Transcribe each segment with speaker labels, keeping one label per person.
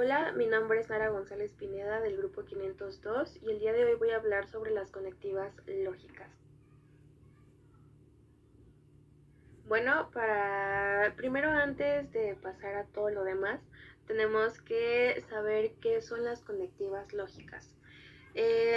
Speaker 1: Hola, mi nombre es Nara González Pineda del grupo 502 y el día de hoy voy a hablar sobre las conectivas lógicas. Bueno, primero antes de pasar a todo lo demás, tenemos que saber qué son las conectivas lógicas.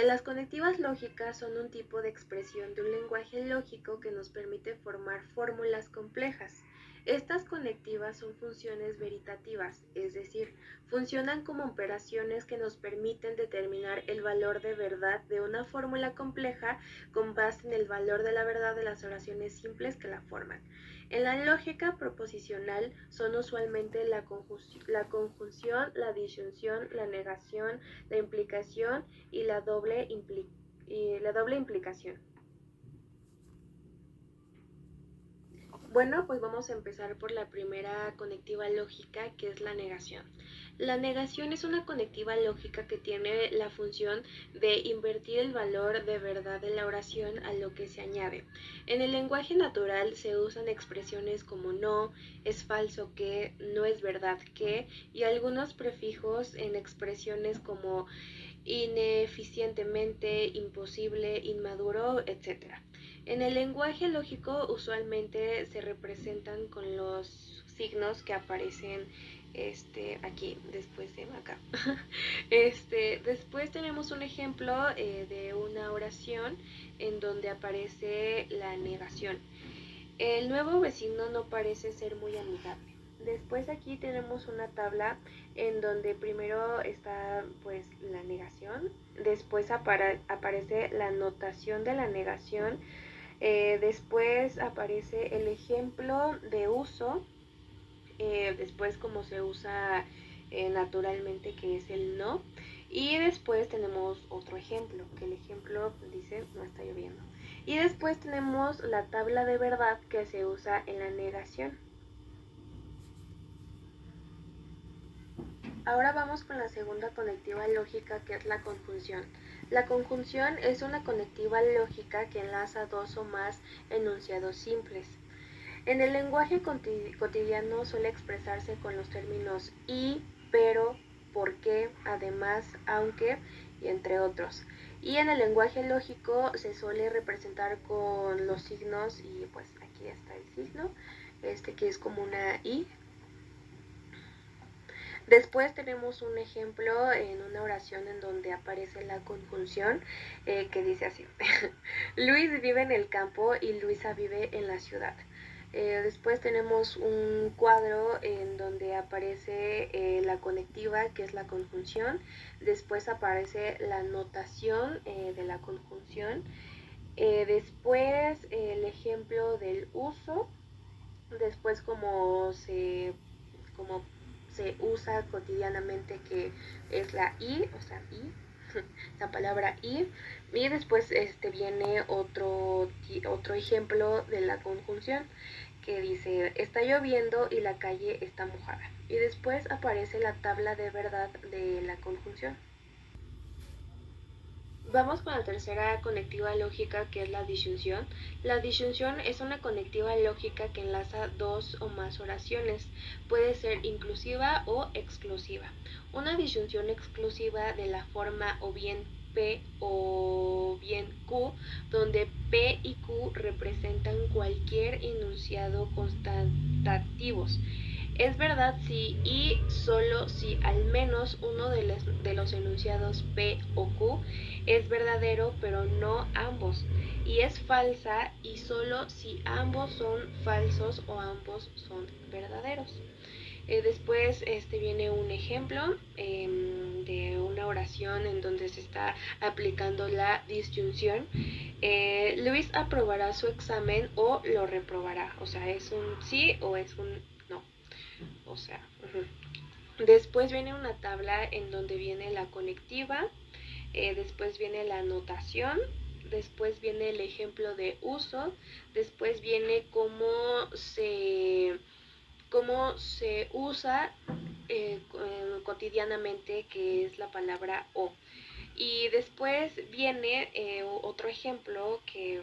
Speaker 1: Las conectivas lógicas son un tipo de expresión de un lenguaje lógico que nos permite formar fórmulas complejas. Estas conectivas son funciones veritativas, es decir, funcionan como operaciones que nos permiten determinar el valor de verdad de una fórmula compleja con base en el valor de la verdad de las oraciones simples que la forman. En la lógica proposicional son usualmente la conjunción, la disyunción, la negación, la implicación y la doble implicación. Bueno, pues vamos a empezar por la primera conectiva lógica, que es la negación. La negación es una conectiva lógica que tiene la función de invertir el valor de verdad de la oración a lo que se añade. En el lenguaje natural se usan expresiones como no, es falso que, no es verdad que, y algunos prefijos en expresiones como ineficientemente, imposible, inmaduro, etc. En el lenguaje lógico usualmente se representan con los signos que aparecen aquí, después de acá. Después tenemos un ejemplo de una oración en donde aparece la negación. El nuevo vecino no parece ser muy amigable. Después aquí tenemos una tabla en donde primero está pues la negación, después aparece la notación de la negación, después aparece el ejemplo de uso, después cómo se usa naturalmente, que es el no, y después tenemos otro ejemplo, que el ejemplo dice no está lloviendo. Y después tenemos la tabla de verdad que se usa en la negación. Ahora vamos con la segunda conectiva lógica, que es la conjunción. La conjunción es una conectiva lógica que enlaza dos o más enunciados simples. En el lenguaje cotidiano suele expresarse con los términos y, pero, porque, además, aunque y entre otros. Y en el lenguaje lógico se suele representar con los signos, y pues aquí está el signo, que es como una i. Después tenemos un ejemplo en una oración en donde aparece la conjunción, que dice así: Luis vive en el campo y Luisa vive en la ciudad. Después tenemos un cuadro en donde aparece la conectiva, que es la conjunción. Después aparece la notación de la conjunción. Después el ejemplo del uso. Después como se usa cotidianamente, que es la i, o sea, i, la palabra i. Y después viene otro ejemplo de la conjunción, que dice está lloviendo y la calle está mojada. Y después aparece la tabla de verdad de la conjunción. Vamos con la tercera conectiva lógica, que es la disyunción. La disyunción es una conectiva lógica que enlaza dos o más oraciones. Puede ser inclusiva o exclusiva. Una disyunción exclusiva de la forma o bien P o bien Q, donde P y Q representan cualquier enunciado constatativos. Es verdad si y solo si al menos uno de los enunciados P o Q es verdadero, pero no ambos. Y es falsa y solo si ambos son falsos o ambos son verdaderos. Después viene un ejemplo de una oración en donde se está aplicando la disyunción. Luis aprobará su examen o lo reprobará. O sea, es un sí o es un no. O sea, después viene una tabla en donde viene la conectiva, después viene la notación, después viene el ejemplo de uso, después viene cómo se usa cotidianamente, que es la palabra o. Y después viene otro ejemplo que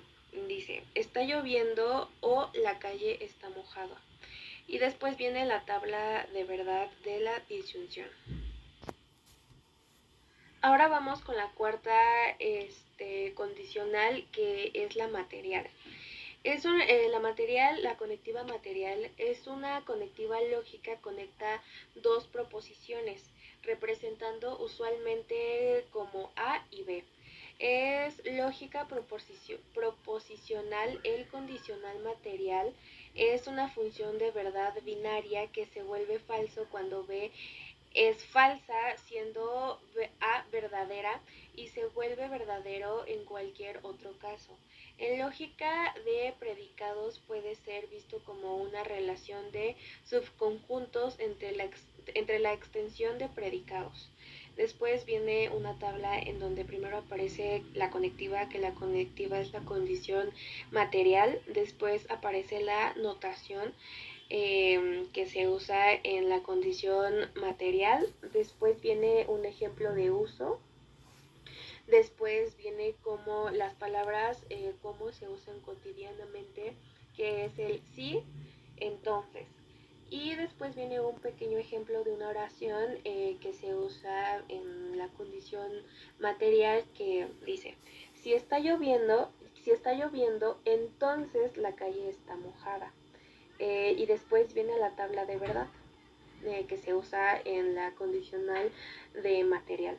Speaker 1: dice está lloviendo o la calle está mojada. Y después viene la tabla de verdad de la disyunción. Ahora vamos con la cuarta condicional, que es la material. La conectiva material es una conectiva lógica, conecta dos proposiciones, representando usualmente como A y B. Es lógica proposicional. El condicional material es una función de verdad binaria que se vuelve falso cuando B es falsa, siendo A verdadera, y se vuelve verdadero en cualquier otro caso. En lógica de predicados puede ser visto como una relación de subconjuntos entre la extensión de predicados. Después viene una tabla en donde primero aparece la conectiva, que la conectiva es la condición material. Después aparece la notación, que se usa en la condición material. Después viene un ejemplo de uso. Después viene como las palabras, cómo se usan cotidianamente, que es el sí, entonces. Y después viene un pequeño ejemplo de una oración, que se usa en la condición material, que dice: si está lloviendo, entonces la calle está mojada. Y después viene la tabla de verdad, que se usa en la condicional de material.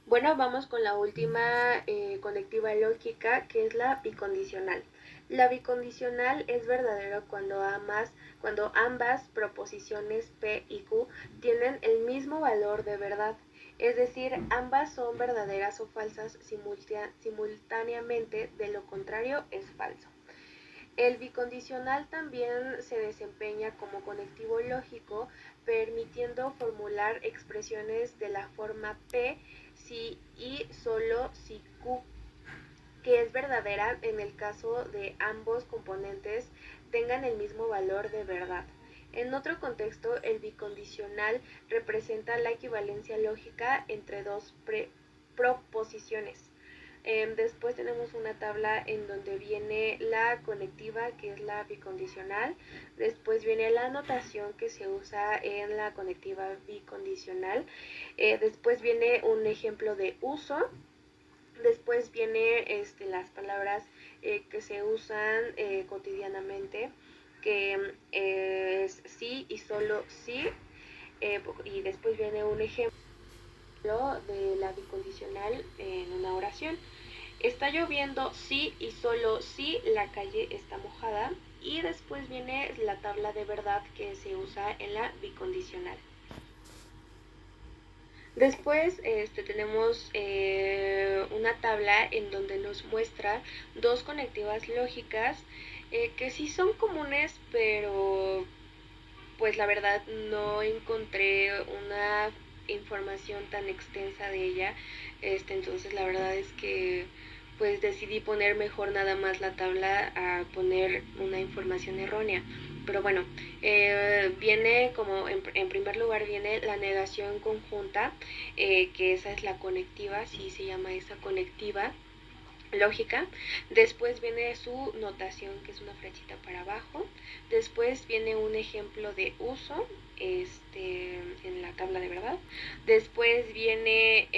Speaker 1: Bueno, vamos con la última conectiva lógica, que es la bicondicional. La bicondicional es verdadero cuando ambas proposiciones P y Q tienen el mismo valor de verdad. Es decir, ambas son verdaderas o falsas simultáneamente, de lo contrario es falso. El bicondicional también se desempeña como conectivo lógico, permitiendo formular expresiones de la forma P si y solo si Q, que es verdadera en el caso de ambos componentes tengan el mismo valor de verdad. En otro contexto, el bicondicional representa la equivalencia lógica entre dos proposiciones. Después tenemos una tabla en donde viene la conectiva, que es la bicondicional. Después viene la notación que se usa en la conectiva bicondicional. Después viene un ejemplo de uso. Después viene las palabras que se usan cotidianamente, que es sí y solo sí. Y después viene un ejemplo de la bicondicional en una oración. Está lloviendo, sí y solo sí la calle está mojada. Y después viene la tabla de verdad, que se usa en la bicondicional. Después tenemos una tabla en donde nos muestra dos conectivas lógicas, que sí son comunes, pero pues la verdad no encontré una información tan extensa de ella. Entonces la verdad es que pues decidí poner mejor nada más la tabla a poner una información errónea. Pero bueno, viene como en primer lugar viene la negación conjunta, que esa es la conectiva, sí se llama esa conectiva lógica. Después viene su notación, que es una flechita para abajo. Después viene un ejemplo de uso en la tabla de verdad. Después viene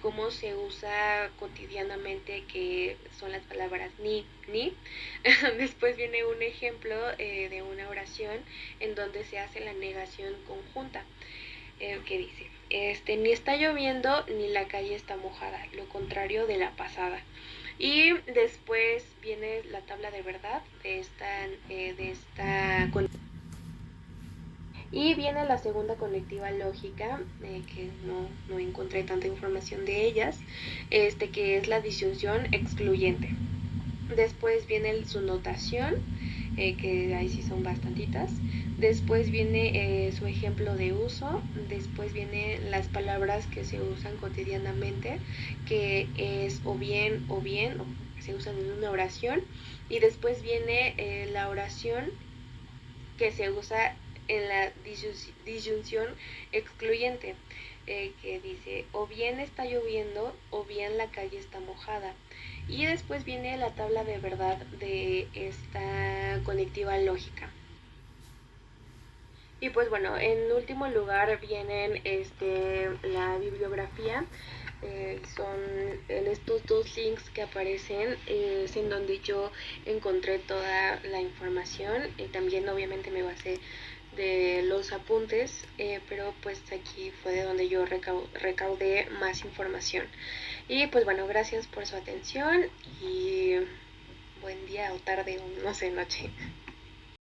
Speaker 1: cómo se usa cotidianamente, que son las palabras ni. Después viene un ejemplo de una oración en donde se hace la negación conjunta, que dice: ni está lloviendo ni la calle está mojada, lo contrario de la pasada. Y después viene la tabla de verdad de esta y viene la segunda conectiva lógica, que no encontré tanta información de ellas, que es la disyunción excluyente. Después viene su notación, que ahí sí son bastantitas. Después viene su ejemplo de uso. Después vienen las palabras que se usan cotidianamente, que es o bien, o se usan en una oración. Y después viene la oración que se usa en la disyunción excluyente, que dice: o bien está lloviendo o bien la calle está mojada. Y después viene la tabla de verdad de esta conectiva lógica. Y pues bueno, en último lugar vienen la bibliografía. Son en estos dos links que aparecen, es en donde yo encontré toda la información. También obviamente me basé de los apuntes, pero pues aquí fue de donde yo recaudé más información. Y pues bueno, gracias por su atención y buen día o tarde o no sé, noche.